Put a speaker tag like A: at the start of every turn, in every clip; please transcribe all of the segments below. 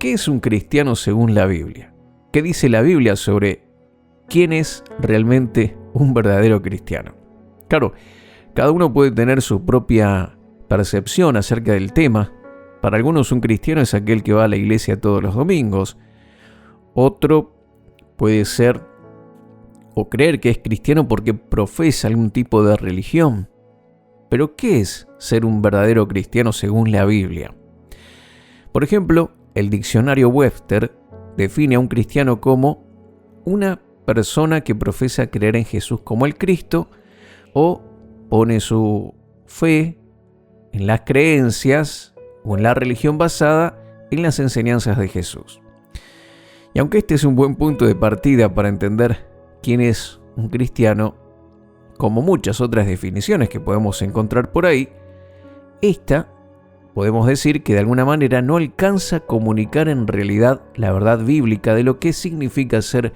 A: ¿qué es un cristiano según la Biblia? ¿Qué dice la Biblia sobre quién es realmente un verdadero cristiano? Claro, cada uno puede tener su propia percepción acerca del tema. Para algunos un cristiano es aquel que va a la iglesia todos los domingos. Otro puede ser o creer que es cristiano porque profesa algún tipo de religión. Pero ¿qué es ser un verdadero cristiano según la Biblia? Por ejemplo, el diccionario Webster define a un cristiano como una persona que profesa creer en Jesús como el Cristo o pone su fe en las creencias o en la religión basada en las enseñanzas de Jesús. Y aunque este es un buen punto de partida para entender quién es un cristiano, como muchas otras definiciones que podemos encontrar por ahí, esta podemos decir que de alguna manera no alcanza a comunicar en realidad la verdad bíblica de lo que significa ser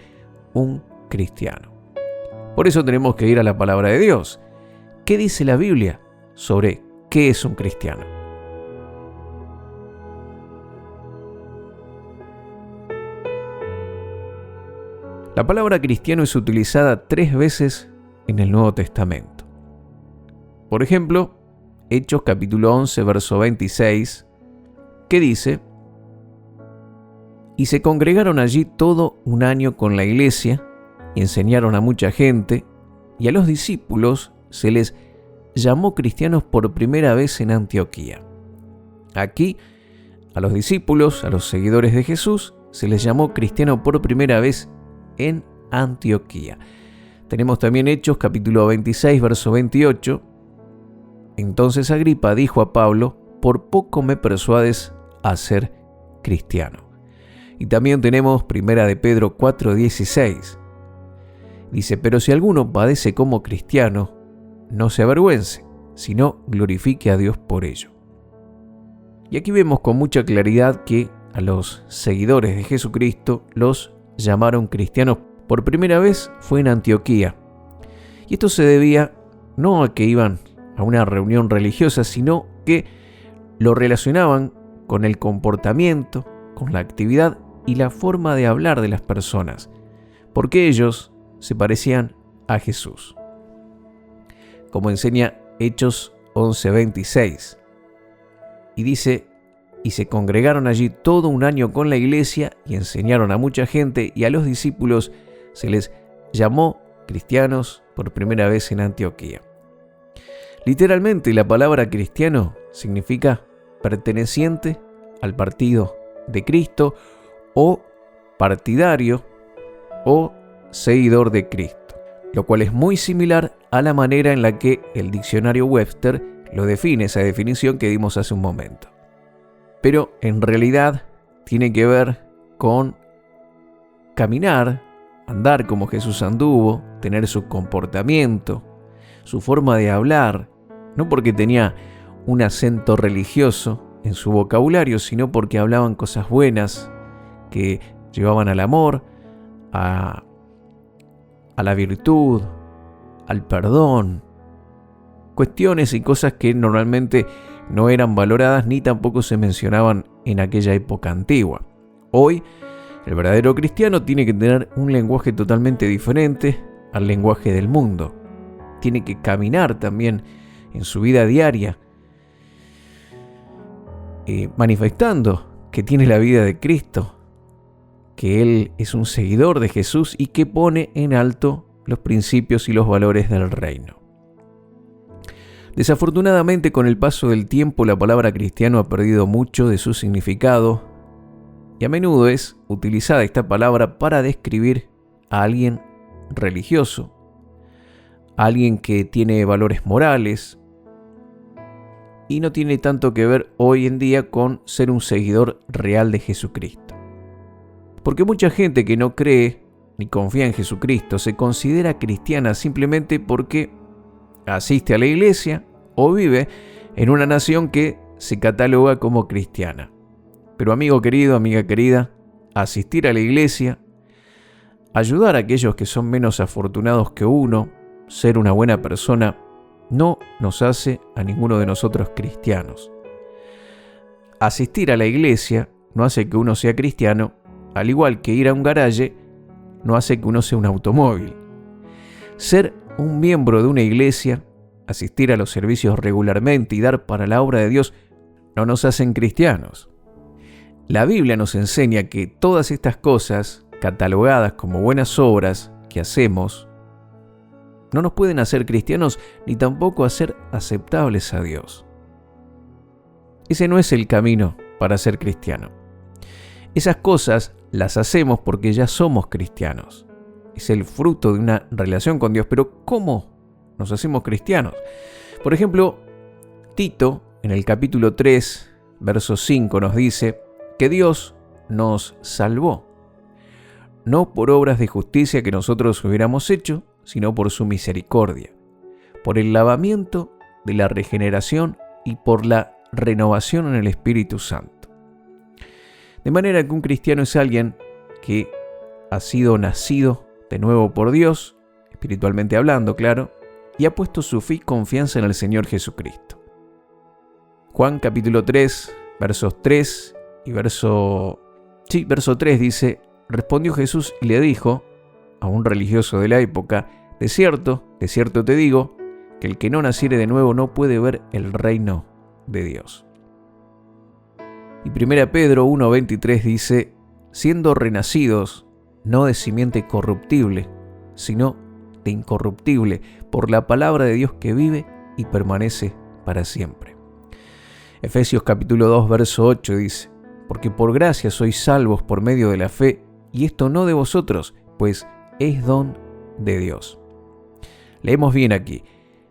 A: un cristiano. Por eso tenemos que ir a la palabra de Dios. ¿Qué dice la Biblia sobre qué es un cristiano? La palabra cristiano es utilizada 3 veces en el Nuevo Testamento. Por ejemplo, Hechos capítulo 11, verso 26, que dice: y se congregaron allí todo un año con la iglesia, y enseñaron a mucha gente, y a los discípulos se les llamó cristianos por primera vez en Antioquía. Aquí, a los discípulos, a los seguidores de Jesús, se les llamó cristiano por primera vez en Antioquía. Tenemos también Hechos capítulo 26, verso 28. Entonces Agripa dijo a Pablo: por poco me persuades a ser cristiano. Y también tenemos Primera de Pedro 4:16. Dice: pero si alguno padece como cristiano, no se avergüence, sino glorifique a Dios por ello. Y aquí vemos con mucha claridad que a los seguidores de Jesucristo los llamaron cristianos por primera vez fue en Antioquía. Y esto se debía no a que iban a una reunión religiosa, sino que lo relacionaban con el comportamiento, con la actividad y la forma de hablar de las personas, porque ellos se parecían a Jesús. Como enseña Hechos 11:26. Y dice: y se congregaron allí todo un año con la iglesia y enseñaron a mucha gente, y a los discípulos se les llamó cristianos por primera vez en Antioquía. Literalmente la palabra cristiano significa perteneciente al partido de Cristo o partidario o seguidor de Cristo, lo cual es muy similar a la manera en la que el diccionario Webster lo define, esa definición que dimos hace un momento. Pero en realidad tiene que ver con caminar, andar como Jesús anduvo, tener su comportamiento, su forma de hablar, no porque tenía un acento religioso en su vocabulario, sino porque hablaban cosas buenas que llevaban al amor, a la virtud, al perdón, cuestiones y cosas que normalmente no eran valoradas ni tampoco se mencionaban en aquella época antigua. Hoy, el verdadero cristiano tiene que tener un lenguaje totalmente diferente al lenguaje del mundo. Tiene que caminar también en su vida diaria, manifestando que tiene la vida de Cristo, que Él es un seguidor de Jesús y que pone en alto los principios y los valores del reino. Desafortunadamente, con el paso del tiempo, la palabra cristiano ha perdido mucho de su significado y a menudo es utilizada esta palabra para describir a alguien religioso, a alguien que tiene valores morales y no tiene tanto que ver hoy en día con ser un seguidor real de Jesucristo. Porque mucha gente que no cree ni confía en Jesucristo se considera cristiana simplemente porque asiste a la iglesia o vive en una nación que se cataloga como cristiana. Pero amigo querido, amiga querida, asistir a la iglesia, ayudar a aquellos que son menos afortunados que uno, ser una buena persona, no nos hace a ninguno de nosotros cristianos. Asistir a la iglesia no hace que uno sea cristiano, al igual que ir a un garaje no hace que uno sea un automóvil. Ser un miembro de una iglesia, asistir a los servicios regularmente y dar para la obra de Dios no nos hacen cristianos. La Biblia nos enseña que todas estas cosas, catalogadas como buenas obras que hacemos, no nos pueden hacer cristianos ni tampoco hacer aceptables a Dios. Ese no es el camino para ser cristiano. Esas cosas las hacemos porque ya somos cristianos. Es el fruto de una relación con Dios. Pero ¿cómo nos hacemos cristianos? Por ejemplo, Tito, en el capítulo 3, verso 5, nos dice que Dios nos salvó, no por obras de justicia que nosotros hubiéramos hecho, sino por su misericordia, por el lavamiento de la regeneración y por la renovación en el Espíritu Santo. De manera que un cristiano es alguien que ha sido nacido de nuevo por Dios, espiritualmente hablando, claro, y ha puesto su fe y confianza en el Señor Jesucristo. Juan capítulo 3, versos 3 y verso 3 dice: respondió Jesús y le dijo a un religioso de la época: de cierto te digo, que el que no naciere de nuevo no puede ver el reino de Dios. Y 1 Pedro 1:23 dice: siendo renacidos, no de simiente corruptible, sino de incorruptible, por la palabra de Dios que vive y permanece para siempre. Efesios capítulo 2, verso 8 dice: porque por gracia sois salvos por medio de la fe, y esto no de vosotros, pues es don de Dios. Leemos bien aquí: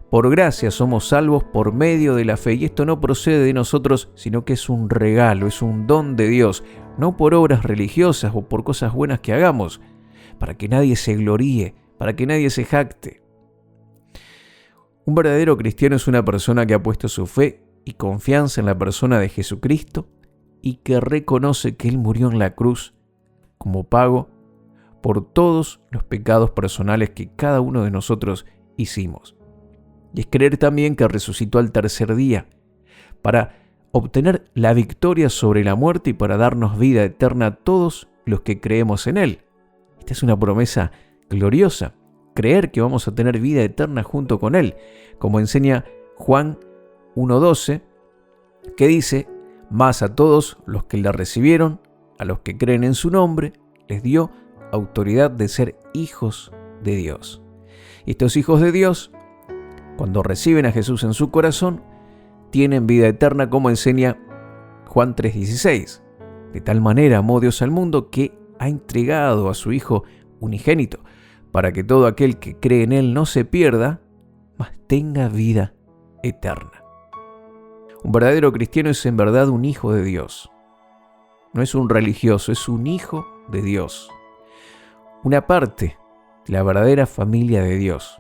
A: por gracia somos salvos por medio de la fe, y esto no procede de nosotros, sino que es un regalo, es un don de Dios, no por obras religiosas o por cosas buenas que hagamos, para que nadie se gloríe, para que nadie se jacte. Un verdadero cristiano es una persona que ha puesto su fe y confianza en la persona de Jesucristo y que reconoce que Él murió en la cruz como pago por todos los pecados personales que cada uno de nosotros hicimos. Y es creer también que resucitó al tercer día para obtener la victoria sobre la muerte y para darnos vida eterna a todos los que creemos en Él. Esta es una promesa gloriosa, creer que vamos a tener vida eterna junto con Él, como enseña Juan 1:12, que dice: mas a todos los que le recibieron, a los que creen en su nombre, les dio autoridad de ser hijos de Dios. Y estos hijos de Dios, cuando reciben a Jesús en su corazón, tienen vida eterna, como enseña Juan 3:16. De tal manera amó Dios al mundo que ha entregado a su Hijo unigénito, para que todo aquel que cree en Él no se pierda, mas tenga vida eterna. Un verdadero cristiano es en verdad un hijo de Dios. No es un religioso, es un hijo de Dios. Una parte de la verdadera familia de Dios.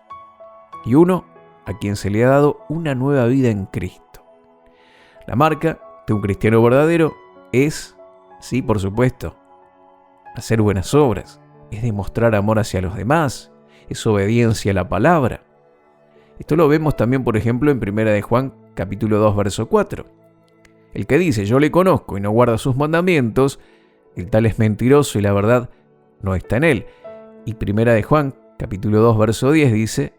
A: Y uno a quien se le ha dado una nueva vida en Cristo. La marca de un cristiano verdadero es, sí, por supuesto, hacer buenas obras, es demostrar amor hacia los demás, es obediencia a la palabra. Esto lo vemos también, por ejemplo, en 1 de Juan, capítulo 2, verso 4. El que dice: yo le conozco y no guarda sus mandamientos, el tal es mentiroso y la verdad no está en él. Y 1 de Juan, capítulo 2, verso 10 dice: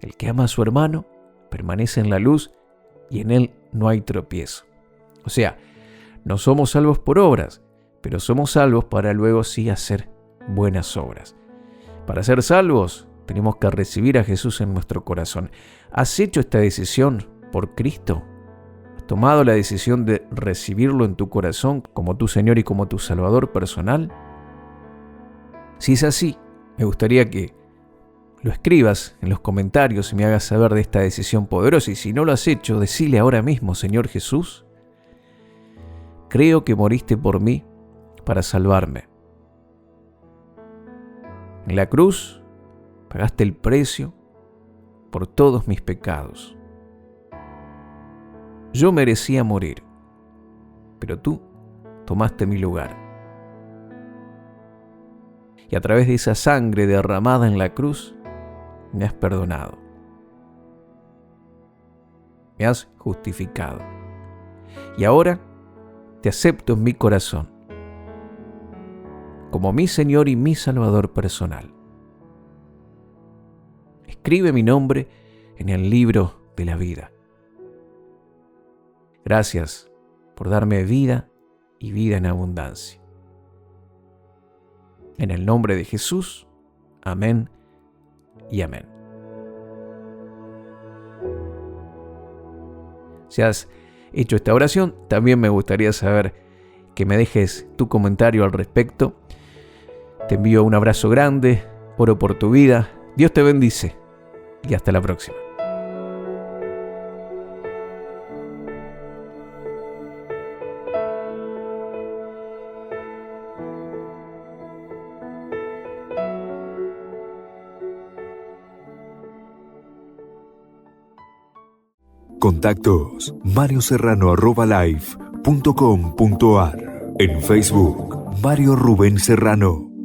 A: el que ama a su hermano permanece en la luz y en él no hay tropiezo. O sea, no somos salvos por obras, pero somos salvos para luego sí hacer buenas obras. Para ser salvos, tenemos que recibir a Jesús en nuestro corazón. ¿Has hecho esta decisión por Cristo? ¿Has tomado la decisión de recibirlo en tu corazón como tu Señor y como tu Salvador personal? Si es así, me gustaría que lo escribas en los comentarios y me hagas saber de esta decisión poderosa. Y si no lo has hecho, decile ahora mismo: Señor Jesús, creo que moriste por mí para salvarme. En la cruz pagaste el precio por todos mis pecados. Yo merecía morir, pero tú tomaste mi lugar. Y a través de esa sangre derramada en la cruz, me has perdonado. Me has justificado. Y ahora te acepto en mi corazón como mi Señor y mi Salvador personal. Escribe mi nombre en el libro de la vida. Gracias por darme vida y vida en abundancia. En el nombre de Jesús, amén y amén. Si has hecho esta oración, también me gustaría saber que me dejes tu comentario al respecto. Te envío un abrazo grande, oro por tu vida, Dios te bendice y hasta la próxima.
B: Contactos marioserrano@live.com.ar. En Facebook, Mario Rubén Serrano.